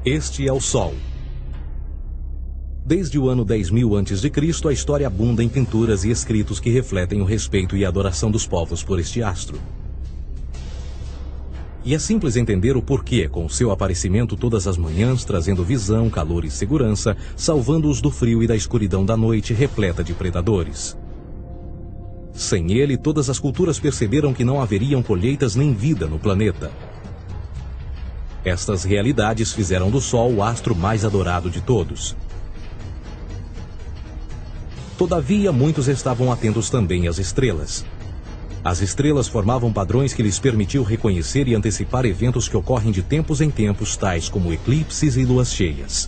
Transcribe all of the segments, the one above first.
Este é o Sol. Desde o ano 10.000 a.C., a história abunda em pinturas e escritos que refletem o respeito e a adoração dos povos por este astro. E é simples entender o porquê, com seu aparecimento todas as manhãs, trazendo visão, calor e segurança, salvando-os do frio e da escuridão da noite repleta de predadores. Sem ele, todas as culturas perceberam que não haveriam colheitas nem vida no planeta. Estas realidades fizeram do Sol o astro mais adorado de todos. Todavia, muitos estavam atentos também às estrelas. As estrelas formavam padrões que lhes permitiam reconhecer e antecipar eventos que ocorrem de tempos em tempos, tais como eclipses e luas cheias.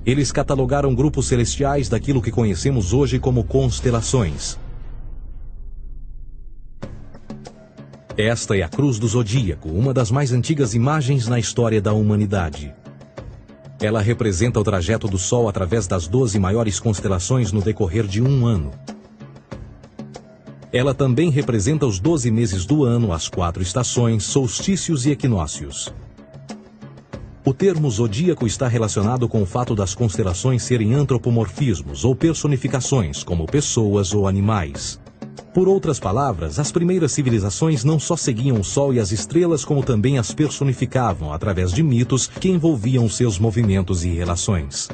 Eles catalogaram grupos celestiais daquilo que conhecemos hoje como constelações. Esta é a Cruz do Zodíaco, uma das mais antigas imagens na história da humanidade. Ela representa o trajeto do Sol através das 12 maiores constelações no decorrer de um ano. Ela também representa os 12 meses do ano, as 4 estações, solstícios e equinócios. O termo zodíaco está relacionado com o fato das constelações serem antropomorfismos ou personificações, como pessoas ou animais. Por outras palavras, as primeiras civilizações não só seguiam o Sol e as estrelas, como também as personificavam através de mitos que envolviam seus movimentos e relações.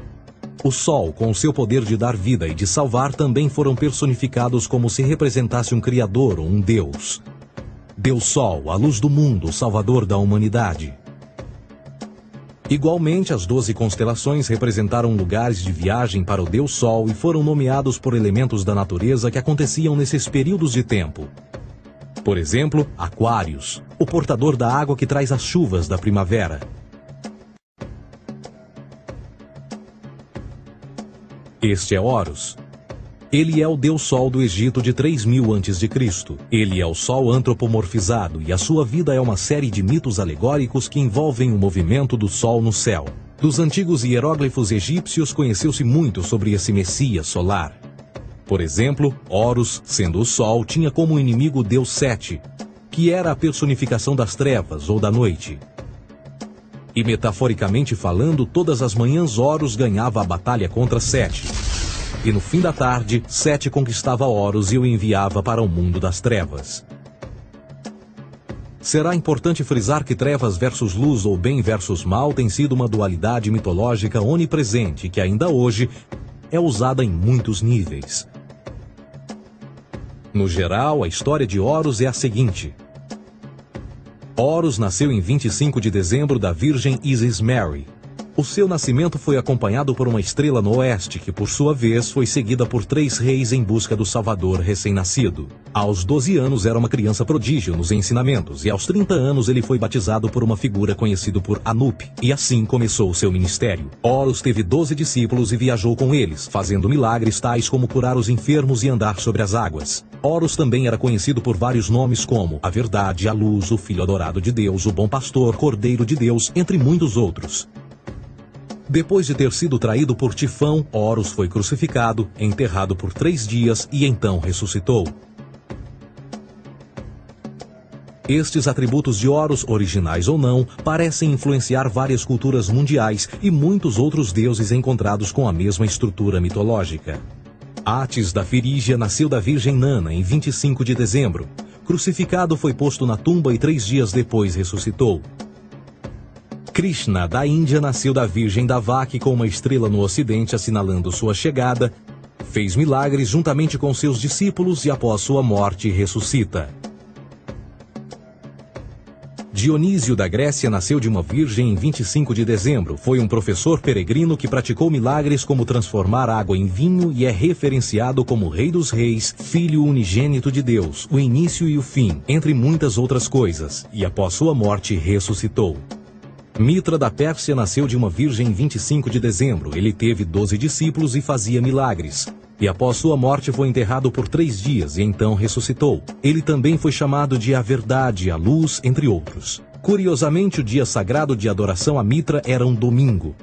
O Sol, com seu poder de dar vida e de salvar, também foram personificados como se representasse um criador ou um deus. Deus Sol, a luz do mundo, o salvador da humanidade. Igualmente, as 12 constelações representaram lugares de viagem para o Deus Sol e foram nomeados por elementos da natureza que aconteciam nesses períodos de tempo. Por exemplo, Aquários, o portador da água que traz as chuvas da primavera. Este é Horus. Ele é o Deus Sol do Egito de 3.000 a.C. Ele é o Sol antropomorfizado e a sua vida é uma série de mitos alegóricos que envolvem o movimento do Sol no céu. Dos antigos hieróglifos egípcios conheceu-se muito sobre esse Messias solar. Por exemplo, Horus, sendo o Sol, tinha como inimigo o Deus Sete, que era a personificação das trevas ou da noite. E metaforicamente falando, todas as manhãs Horus ganhava a batalha contra Sete. E no fim da tarde, Sete conquistava Horus e o enviava para o mundo das trevas. Será importante frisar que trevas versus luz ou bem versus mal tem sido uma dualidade mitológica onipresente que ainda hoje é usada em muitos níveis. No geral, a história de Horus é a seguinte. Horus nasceu em 25 de dezembro da Virgem Isis Mary. O seu nascimento foi acompanhado por uma estrela no oeste, que por sua vez foi seguida por 3 reis em busca do Salvador recém-nascido. Aos 12 anos era uma criança prodígio nos ensinamentos, e aos 30 anos ele foi batizado por uma figura conhecida por Anup, e assim começou o seu ministério. Horus teve 12 discípulos e viajou com eles, fazendo milagres tais como curar os enfermos e andar sobre as águas. Horus também era conhecido por vários nomes como a Verdade, a Luz, o Filho Adorado de Deus, o Bom Pastor, Cordeiro de Deus, entre muitos outros. Depois de ter sido traído por Tifão, Horus foi crucificado, enterrado por 3 dias e então ressuscitou. Estes atributos de Horus, originais ou não, parecem influenciar várias culturas mundiais e muitos outros deuses encontrados com a mesma estrutura mitológica. Atis da Firígia nasceu da Virgem Nana em 25 de dezembro. Crucificado, foi posto na tumba e 3 dias depois ressuscitou. Krishna, da Índia, nasceu da Virgem Davaki com uma estrela no ocidente assinalando sua chegada, fez milagres juntamente com seus discípulos e após sua morte ressuscita. Dionísio da Grécia nasceu de uma virgem em 25 de dezembro. Foi um professor peregrino que praticou milagres como transformar água em vinho e é referenciado como Rei dos Reis, Filho unigênito de Deus, o início e o fim, entre muitas outras coisas, e após sua morte ressuscitou. Mitra da Pérsia nasceu de uma virgem em 25 de dezembro. Ele teve 12 discípulos e fazia milagres. E após sua morte foi enterrado por 3 dias e então ressuscitou. Ele também foi chamado de a Verdade, a Luz, entre outros. Curiosamente, o dia sagrado de adoração a Mitra era um domingo.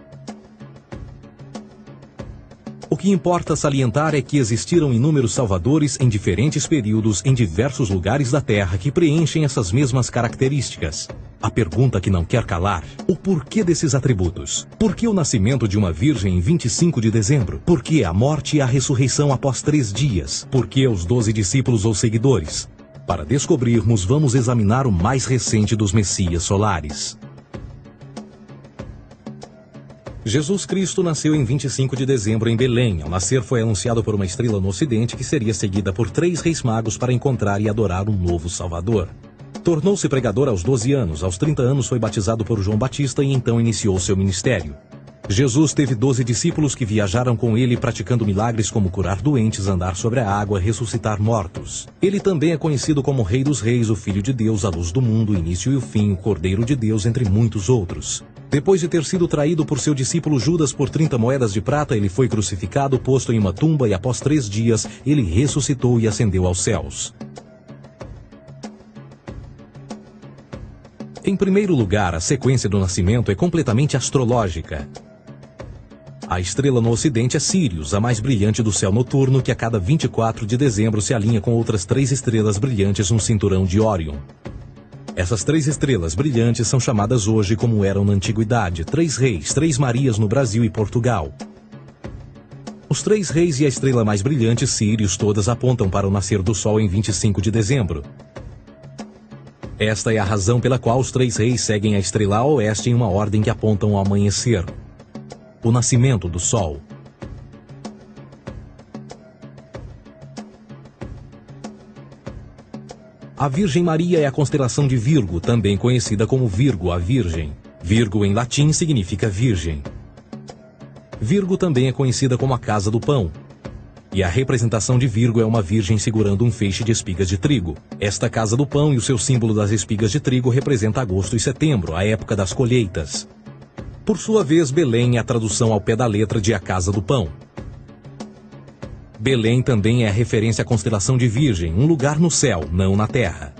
O que importa salientar é que existiram inúmeros salvadores em diferentes períodos em diversos lugares da Terra que preenchem essas mesmas características. A pergunta que não quer calar: o porquê desses atributos? Por que o nascimento de uma virgem em 25 de dezembro? Por que a morte e a ressurreição após 3 dias? Por que os 12 discípulos ou seguidores? Para descobrirmos, vamos examinar o mais recente dos Messias solares. Jesus Cristo nasceu em 25 de dezembro em Belém. Ao nascer foi anunciado por uma estrela no ocidente que seria seguida por 3 reis magos para encontrar e adorar um novo Salvador. Tornou-se pregador aos 12 anos. Aos 30 anos foi batizado por João Batista e então iniciou seu ministério. Jesus teve 12 discípulos que viajaram com ele praticando milagres como curar doentes, andar sobre a água, ressuscitar mortos. Ele também é conhecido como Rei dos Reis, o Filho de Deus, a luz do mundo, o início e o fim, o Cordeiro de Deus, entre muitos outros. Depois de ter sido traído por seu discípulo Judas por 30 moedas de prata, ele foi crucificado, posto em uma tumba e após 3 dias ele ressuscitou e ascendeu aos céus. Em primeiro lugar, a sequência do nascimento é completamente astrológica. A estrela no ocidente é Sírius, a mais brilhante do céu noturno, que a cada 24 de dezembro se alinha com outras 3 estrelas brilhantes no cinturão de Órion. Essas 3 estrelas brilhantes são chamadas hoje, como eram na antiguidade, 3 reis, 3 Marias no Brasil e Portugal. Os 3 reis e a estrela mais brilhante, Sírius, todas apontam para o nascer do Sol em 25 de dezembro. Esta é a razão pela qual os 3 reis seguem a estrela a oeste em uma ordem que apontam ao amanhecer. O nascimento do Sol. A Virgem Maria é a constelação de Virgo, também conhecida como Virgo, a Virgem. Virgo em latim significa virgem. Virgo também é conhecida como a casa do pão. E a representação de Virgo é uma virgem segurando um feixe de espigas de trigo. Esta casa do pão e o seu símbolo das espigas de trigo representa agosto e setembro, a época das colheitas. Por sua vez, Belém é a tradução ao pé da letra de a casa do pão. Belém também é a referência à constelação de Virgem, um lugar no céu, não na terra.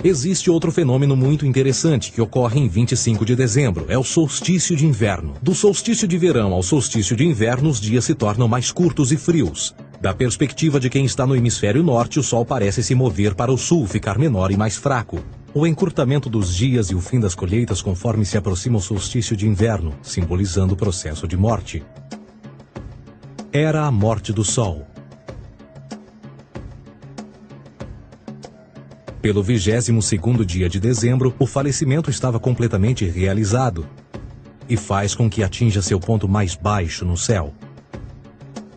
Existe outro fenômeno muito interessante que ocorre em 25 de dezembro, é o solstício de inverno. Do solstício de verão ao solstício de inverno, os dias se tornam mais curtos e frios. Da perspectiva de quem está no hemisfério norte, o Sol parece se mover para o sul, ficar menor e mais fraco. O encurtamento dos dias e o fim das colheitas conforme se aproxima o solstício de inverno, simbolizando o processo de morte. Era a morte do Sol. Pelo 22º dia de dezembro, o falecimento estava completamente realizado e faz com que atinja seu ponto mais baixo no céu.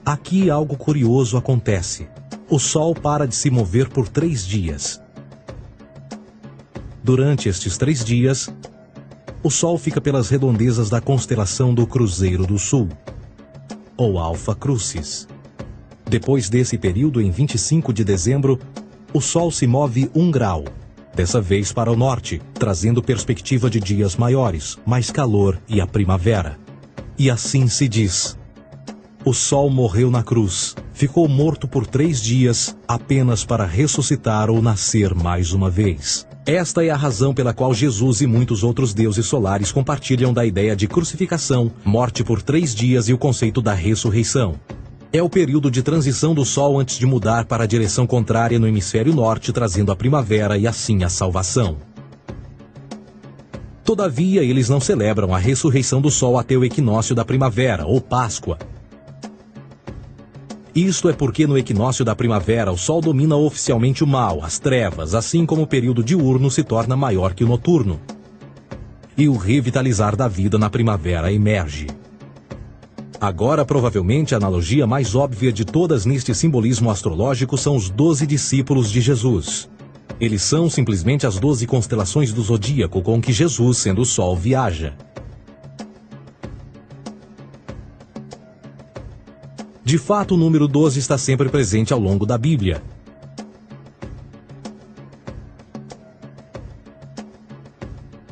Aqui algo curioso acontece. O Sol para de se mover por 3 dias. Durante estes 3 dias, o Sol fica pelas redondezas da constelação do Cruzeiro do Sul, ou Alfa Crucis. Depois desse período, em 25 de dezembro, o Sol se move 1 grau, dessa vez para o norte, trazendo perspectiva de dias maiores, mais calor e a primavera. E assim se diz: o Sol morreu na cruz, ficou morto por 3 dias, apenas para ressuscitar ou nascer mais uma vez. Esta é a razão pela qual Jesus e muitos outros deuses solares compartilham da ideia de crucificação, morte por 3 dias e o conceito da ressurreição. É o período de transição do Sol antes de mudar para a direção contrária no hemisfério norte, trazendo a primavera e assim a salvação. Todavia, eles não celebram a ressurreição do Sol até o equinócio da primavera, ou Páscoa. Isto é porque no equinócio da primavera o Sol domina oficialmente o mal, as trevas, assim como o período diurno se torna maior que o noturno. E o revitalizar da vida na primavera emerge. Agora, provavelmente, a analogia mais óbvia de todas neste simbolismo astrológico são os 12 discípulos de Jesus. Eles são simplesmente as 12 constelações do zodíaco com que Jesus, sendo o Sol, viaja. De fato, o número 12 está sempre presente ao longo da Bíblia.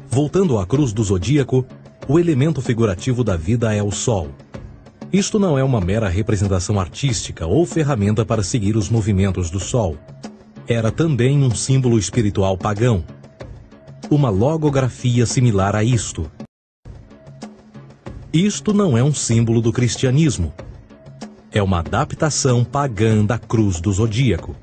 Voltando à cruz do zodíaco, o elemento figurativo da vida é o Sol. Isto não é uma mera representação artística ou ferramenta para seguir os movimentos do Sol. Era também um símbolo espiritual pagão. Uma logografia similar a isto. Isto não é um símbolo do cristianismo. É uma adaptação pagã da cruz do zodíaco.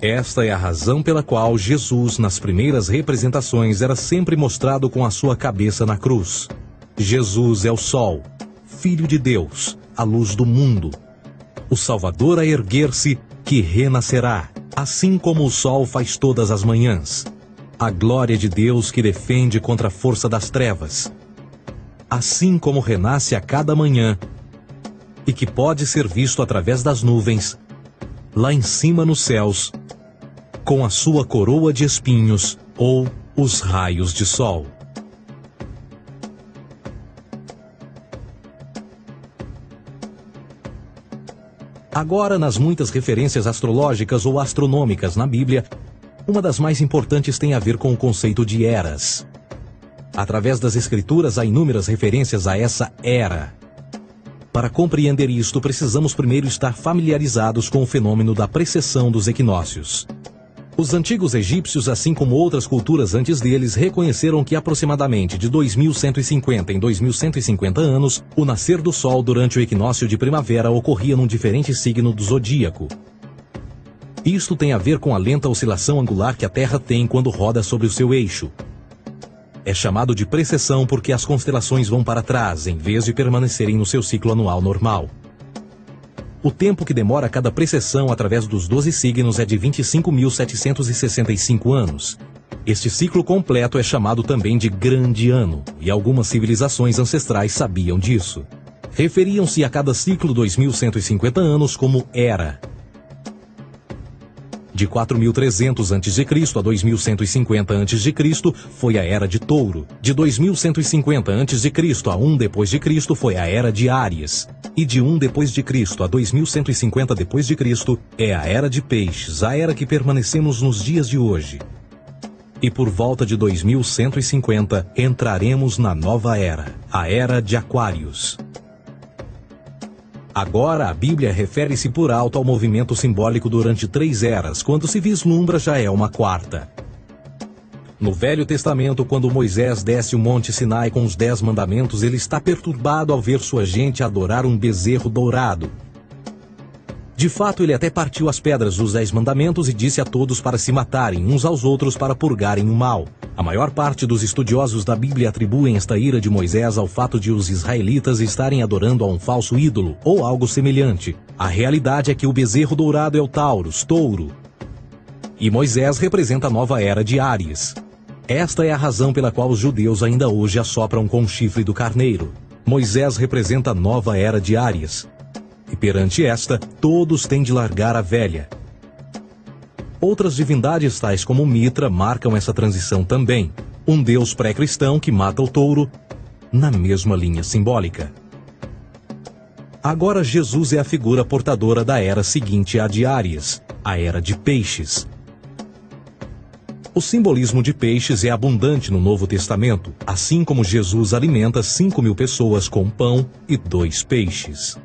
Esta é a razão pela qual Jesus, nas primeiras representações, era sempre mostrado com a sua cabeça na cruz. Jesus é o Sol, Filho de Deus, a luz do mundo. O Salvador a erguer-se, que renascerá, assim como o sol faz todas as manhãs. A glória de Deus que defende contra a força das trevas. Assim como renasce a cada manhã, e que pode ser visto através das nuvens, lá em cima nos céus, com a sua coroa de espinhos ou os raios de sol. Agora, nas muitas referências astrológicas ou astronômicas na Bíblia, uma das mais importantes tem a ver com o conceito de eras. Através das Escrituras há inúmeras referências a essa era. Para compreender isto, precisamos primeiro estar familiarizados com o fenômeno da precessão dos equinócios. Os antigos egípcios, assim como outras culturas antes deles, reconheceram que aproximadamente de 2150 em 2150 anos, o nascer do Sol durante o equinócio de primavera ocorria num diferente signo do zodíaco. Isto tem a ver com a lenta oscilação angular que a Terra tem quando roda sobre o seu eixo. É chamado de precessão porque as constelações vão para trás, em vez de permanecerem no seu ciclo anual normal. O tempo que demora cada precessão através dos 12 signos é de 25.765 anos. Este ciclo completo é chamado também de Grande Ano, e algumas civilizações ancestrais sabiam disso. Referiam-se a cada ciclo 2150 anos como Era. De 4.300 a.C. a 2150 a.C. foi a Era de Touro. De 2150 a.C. a 1 d.C. foi a Era de Áries. E de 1 d.C. a 2150 d.C. é a Era de Peixes, a era que permanecemos nos dias de hoje. E por volta de 2150 entraremos na nova era, a Era de Aquários. Agora, a Bíblia refere-se por alto ao movimento simbólico durante 3 eras, quando se vislumbra já é uma quarta. No Velho Testamento, quando Moisés desce o Monte Sinai com os 10 mandamentos, ele está perturbado ao ver sua gente adorar um bezerro dourado. De fato, ele até partiu as pedras dos 10 mandamentos e disse a todos para se matarem uns aos outros para purgarem o mal. A maior parte dos estudiosos da Bíblia atribuem esta ira de Moisés ao fato de os israelitas estarem adorando a um falso ídolo, ou algo semelhante. A realidade é que o bezerro dourado é o Taurus, touro. E Moisés representa a nova era de Áries. Esta é a razão pela qual os judeus ainda hoje assopram com o chifre do carneiro. Moisés representa a nova era de Áries. E perante esta, todos têm de largar a velha. Outras divindades, tais como Mitra, marcam essa transição também. Um deus pré-cristão que mata o touro, na mesma linha simbólica. Agora Jesus é a figura portadora da era seguinte à de Áries, a Era de Peixes. O simbolismo de peixes é abundante no Novo Testamento, assim como Jesus alimenta 5.000 pessoas com pão e 2 peixes.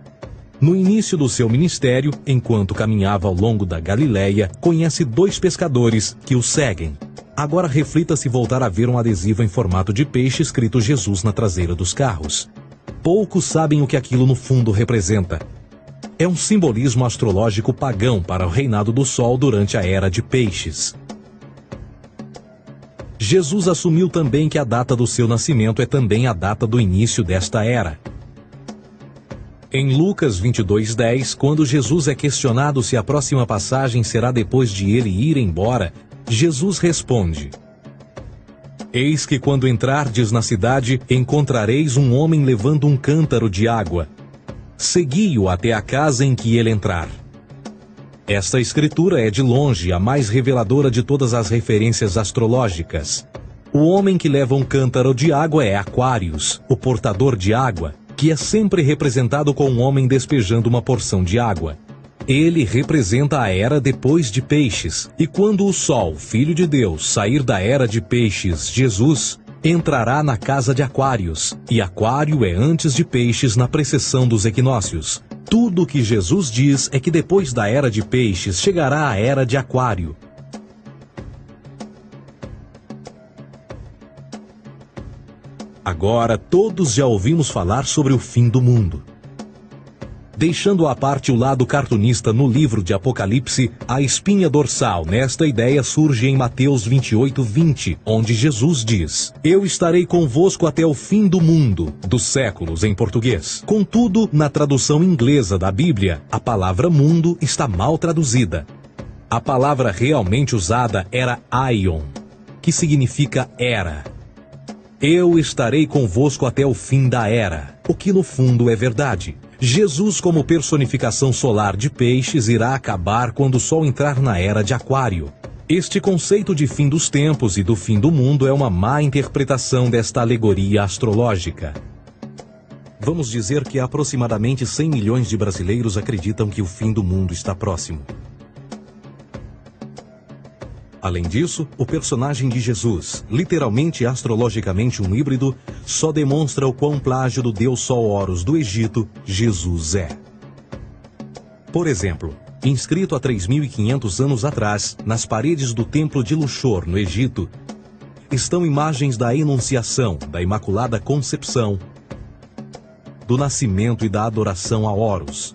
No início do seu ministério, enquanto caminhava ao longo da Galileia, conhece 2 pescadores que o seguem. Agora reflita se voltar a ver um adesivo em formato de peixe escrito Jesus na traseira dos carros. Poucos sabem o que aquilo no fundo representa. É um simbolismo astrológico pagão para o reinado do Sol durante a Era de Peixes. Jesus assumiu também que a data do seu nascimento é também a data do início desta era. Em Lucas 22:10, quando Jesus é questionado se a próxima passagem será depois de ele ir embora, Jesus responde: Eis que quando entrardes na cidade, encontrareis um homem levando um cântaro de água. Segui-o até a casa em que ele entrar. Esta escritura é de longe a mais reveladora de todas as referências astrológicas. O homem que leva um cântaro de água é Aquários, o portador de água, que é sempre representado com um homem despejando uma porção de água. Ele representa a era depois de Peixes, e quando o Sol, Filho de Deus, sair da era de Peixes, Jesus, entrará na casa de Aquários, e Aquário é antes de Peixes na precessão dos equinócios. Tudo o que Jesus diz é que depois da era de Peixes chegará a era de Aquário. Agora todos já ouvimos falar sobre o fim do mundo. Deixando à parte o lado cartunista no livro de Apocalipse, a espinha dorsal nesta ideia surge em Mateus 28:20, onde Jesus diz: Eu estarei convosco até o fim do mundo, dos séculos em português. Contudo, na tradução inglesa da Bíblia, a palavra mundo está mal traduzida. A palavra realmente usada era aion, que significa era. Eu estarei convosco até o fim da era, o que no fundo é verdade. Jesus, como personificação solar de peixes, irá acabar quando o Sol entrar na era de Aquário. Este conceito de fim dos tempos e do fim do mundo é uma má interpretação desta alegoria astrológica. Vamos dizer que aproximadamente 100 milhões de brasileiros acreditam que o fim do mundo está próximo. Além disso, o personagem de Jesus, literalmente e astrologicamente um híbrido, só demonstra o quão plágio do deus Sol Horus do Egito, Jesus é. Por exemplo, inscrito há 3.500 anos atrás, nas paredes do templo de Luxor, no Egito, estão imagens da Enunciação, da Imaculada Concepção, do nascimento e da adoração a Horus.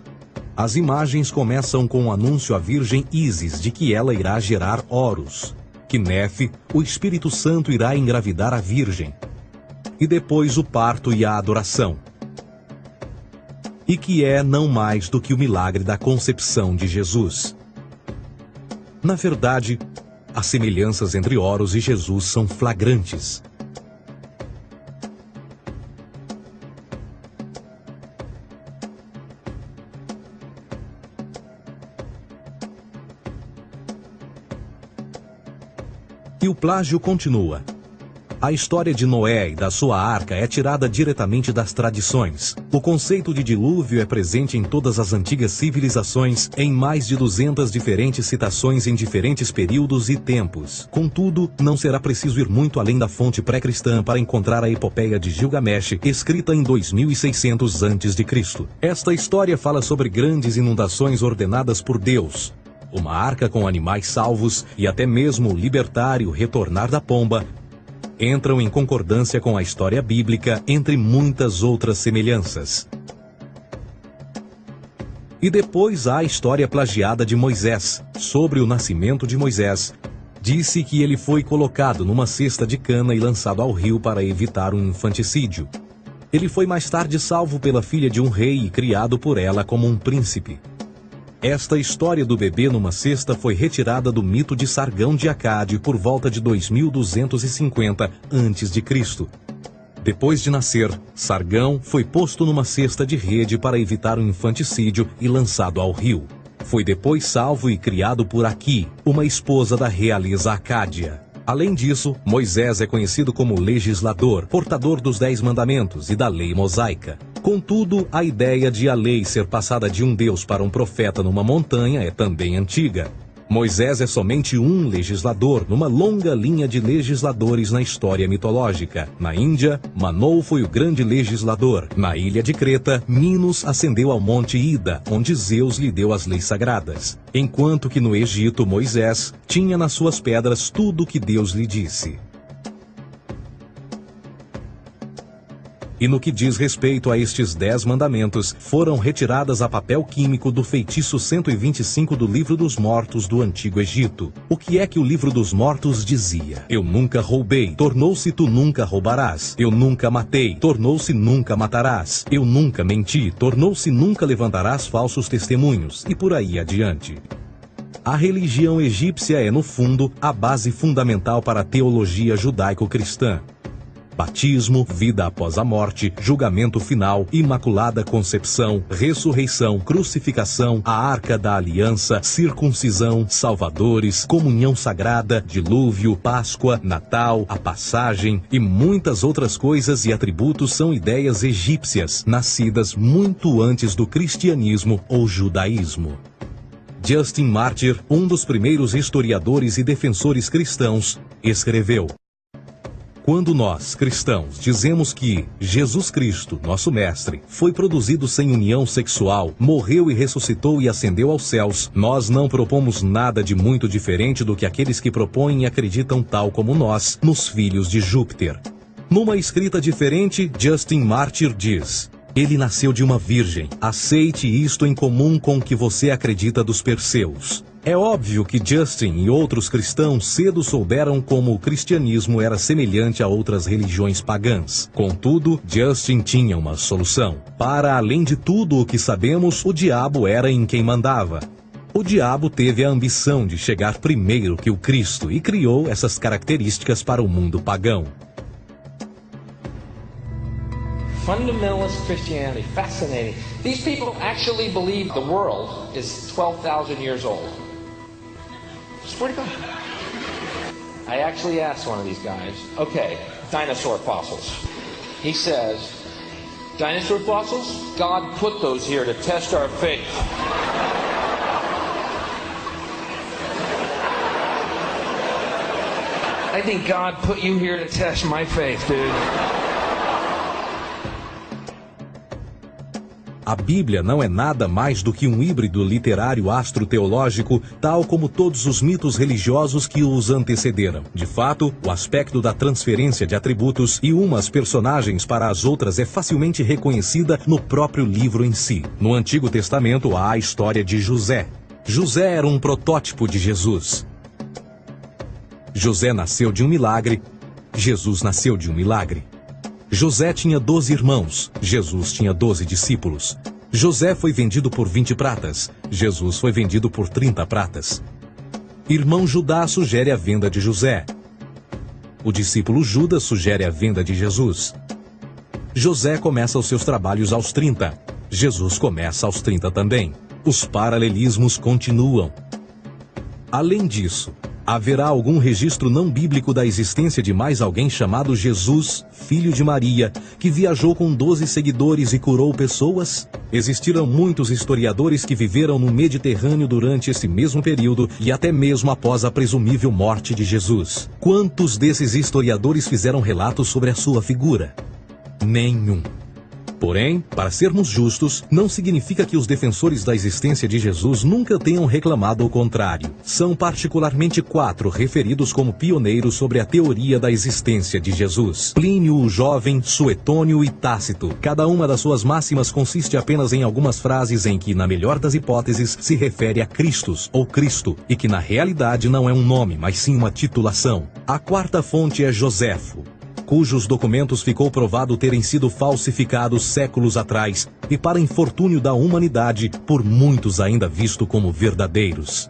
As imagens começam com o anúncio à Virgem Ísis de que ela irá gerar Horus, que Nefe, o Espírito Santo, irá engravidar a Virgem, e depois o parto e a adoração, e que é não mais do que o milagre da concepção de Jesus. Na verdade, as semelhanças entre Horus e Jesus são flagrantes. E o plágio continua. A história de Noé e da sua arca é tirada diretamente das tradições. O conceito de dilúvio é presente em todas as antigas civilizações, em mais de 200 diferentes citações em diferentes períodos e tempos. Contudo, não será preciso ir muito além da fonte pré-cristã para encontrar a epopeia de Gilgamesh, escrita em 2600 a.C. Esta história fala sobre grandes inundações ordenadas por Deus, uma arca com animais salvos e até mesmo o libertar e o retornar da pomba entram em concordância com a história bíblica, entre muitas outras semelhanças. E depois há a história plagiada de Moisés. Sobre o nascimento de Moisés, disse que ele foi colocado numa cesta de cana e lançado ao rio para evitar um infanticídio. Ele foi mais tarde salvo pela filha de um rei e criado por ela como um príncipe. Esta história do bebê numa cesta foi retirada do mito de Sargão de Acade por volta de 2250 a.C. Depois de nascer, Sargão foi posto numa cesta de rede para evitar um infanticídio e lançado ao rio. Foi depois salvo e criado por Aqui, uma esposa da realeza Acádia. Além disso, Moisés é conhecido como legislador, portador dos 10 mandamentos e da lei mosaica. Contudo, a ideia de a lei ser passada de um deus para um profeta numa montanha é também antiga. Moisés é somente um legislador numa longa linha de legisladores na história mitológica. Na Índia, Manou foi o grande legislador. Na ilha de Creta, Minos ascendeu ao monte Ida, onde Zeus lhe deu as leis sagradas. Enquanto que no Egito, Moisés tinha nas suas pedras tudo o que Deus lhe disse. E no que diz respeito a estes 10 mandamentos, foram retiradas a papel químico do feitiço 125 do Livro dos Mortos do Antigo Egito. O que é que o Livro dos Mortos dizia? Eu nunca roubei, tornou-se tu nunca roubarás. Eu nunca matei, tornou-se nunca matarás. Eu nunca menti, tornou-se nunca levantarás falsos testemunhos, e por aí adiante. A religião egípcia é, no fundo, a base fundamental para a teologia judaico-cristã. Batismo, vida após a morte, julgamento final, imaculada concepção, ressurreição, crucificação, a arca da aliança, circuncisão, salvadores, comunhão sagrada, dilúvio, Páscoa, Natal, a passagem e muitas outras coisas e atributos são ideias egípcias, nascidas muito antes do cristianismo ou judaísmo. Justin Martyr, um dos primeiros historiadores e defensores cristãos, escreveu: quando nós, cristãos, dizemos que Jesus Cristo, nosso Mestre, foi produzido sem união sexual, morreu e ressuscitou e ascendeu aos céus, nós não propomos nada de muito diferente do que aqueles que propõem e acreditam tal como nós, nos filhos de Júpiter. Numa escrita diferente, Justin Martyr diz: ele nasceu de uma virgem. Aceite isto em comum com o que você acredita dos Perseus. É óbvio que Justin e outros cristãos cedo souberam como o cristianismo era semelhante a outras religiões pagãs. Contudo, Justin tinha uma solução. Para além de tudo o que sabemos, o diabo era em quem mandava. O diabo teve a ambição de chegar primeiro que o Cristo e criou essas características para o mundo pagão. Fundamentalist Christianity, fascinating. These people actually believe the world is 12,000 years old. Swear to God. I actually asked one of these guys, okay, dinosaur fossils. He says, dinosaur fossils? God put those here to test our faith. I think God put you here to test my faith, dude. A Bíblia não é nada mais do que um híbrido literário astroteológico, tal como todos os mitos religiosos que os antecederam. De fato, o aspecto da transferência de atributos e umas personagens para as outras é facilmente reconhecida no próprio livro em si. No Antigo Testamento há a história de José. José era um protótipo de Jesus. José nasceu de um milagre, Jesus nasceu de um milagre. José tinha 12 irmãos, Jesus tinha 12 discípulos. José foi vendido por 20 pratas, Jesus foi vendido por 30 pratas. Irmão Judá sugere a venda de José. O discípulo Judas sugere a venda de Jesus. José começa os seus trabalhos aos 30, Jesus começa aos 30 também. Os paralelismos continuam. Além disso, haverá algum registro não bíblico da existência de mais alguém chamado Jesus, filho de Maria, que viajou com 12 seguidores e curou pessoas? Existiram muitos historiadores que viveram no Mediterrâneo durante esse mesmo período e até mesmo após a presumível morte de Jesus. Quantos desses historiadores fizeram relatos sobre a sua figura? Nenhum. Porém, para sermos justos, não significa que os defensores da existência de Jesus nunca tenham reclamado o contrário. São particularmente 4 referidos como pioneiros sobre a teoria da existência de Jesus: Plínio o Jovem, Suetônio e Tácito. Cada uma das suas máximas consiste apenas em algumas frases em que, na melhor das hipóteses, se refere a Christus ou Cristo, e que na realidade não é um nome, mas sim uma titulação. A 4ª fonte é Joséfo, cujos documentos ficou provado terem sido falsificados séculos atrás e, para infortúnio da humanidade, por muitos ainda visto como verdadeiros.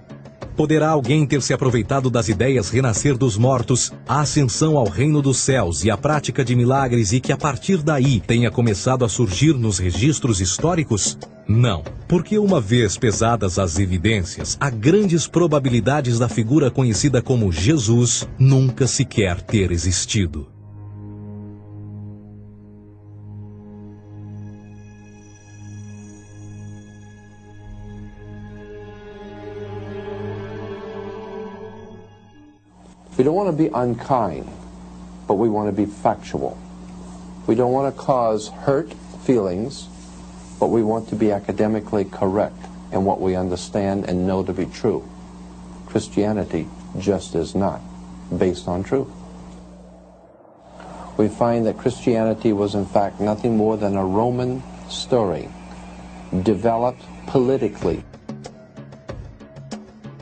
Poderá alguém ter se aproveitado das ideias renascer dos mortos, a ascensão ao reino dos céus e a prática de milagres e que a partir daí tenha começado a surgir nos registros históricos? Não, porque uma vez pesadas as evidências, há grandes probabilidades da figura conhecida como Jesus nunca sequer ter existido. We don't want to be unkind, but we want to be factual. We don't want to cause hurt feelings, but we want to be academically correct in what we understand and know to be true. Christianity just is not based on truth. We find that Christianity was in fact nothing more than a Roman story, developed politically.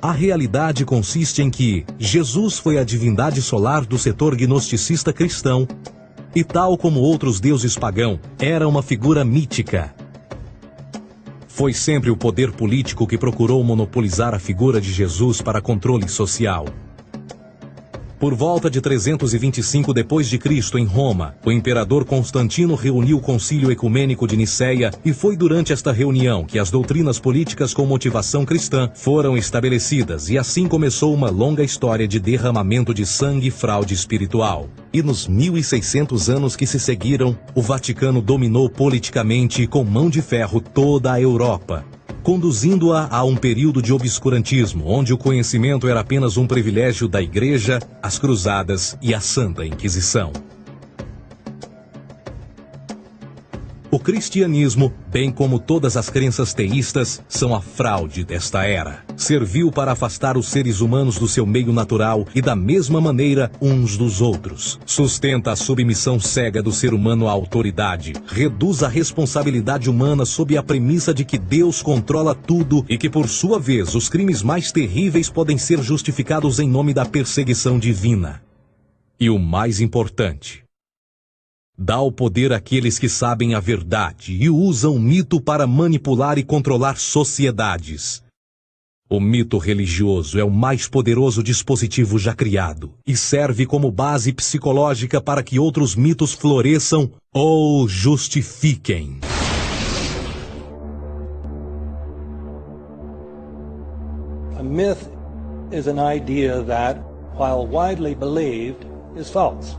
A realidade consiste em que Jesus foi a divindade solar do setor gnosticista cristão e, tal como outros deuses pagãos, era uma figura mítica. Foi sempre o poder político que procurou monopolizar a figura de Jesus para controle social. Por volta de 325 d.C., em Roma, o imperador Constantino reuniu o Concílio Ecumênico de Niceia e foi durante esta reunião que as doutrinas políticas com motivação cristã foram estabelecidas e assim começou uma longa história de derramamento de sangue e fraude espiritual. E nos 1600 anos que se seguiram, o Vaticano dominou politicamente e com mão de ferro toda a Europa, conduzindo-a a um período de obscurantismo, onde o conhecimento era apenas um privilégio da Igreja, as Cruzadas e a Santa Inquisição. O cristianismo, bem como todas as crenças teístas, são a fraude desta era. Serviu para afastar os seres humanos do seu meio natural e da mesma maneira uns dos outros. Sustenta a submissão cega do ser humano à autoridade. Reduz a responsabilidade humana sob a premissa de que Deus controla tudo e que, por sua vez, os crimes mais terríveis podem ser justificados em nome da perseguição divina. E o mais importante, dá o poder àqueles que sabem a verdade e usam o mito para manipular e controlar sociedades. O mito religioso é o mais poderoso dispositivo já criado e serve como base psicológica para que outros mitos floresçam ou justifiquem. A myth is an idea that, while widely believed, is false.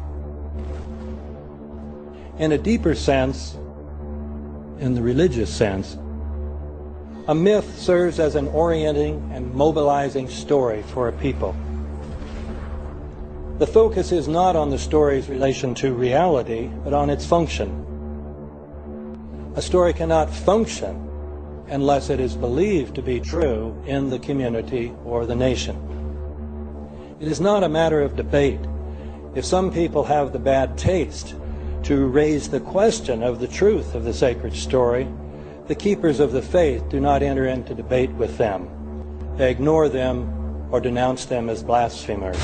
In a deeper sense, in the religious sense, a myth serves as an orienting and mobilizing story for a people. The focus is not on the story's relation to reality, but on its function. A story cannot function unless it is believed to be true in the community or the nation. It is not a matter of debate. If some people have the bad taste to raise the question of the truth of the sacred story, the keepers of the faith do not enter into debate with them. They ignore them or denounce them as blasphemers.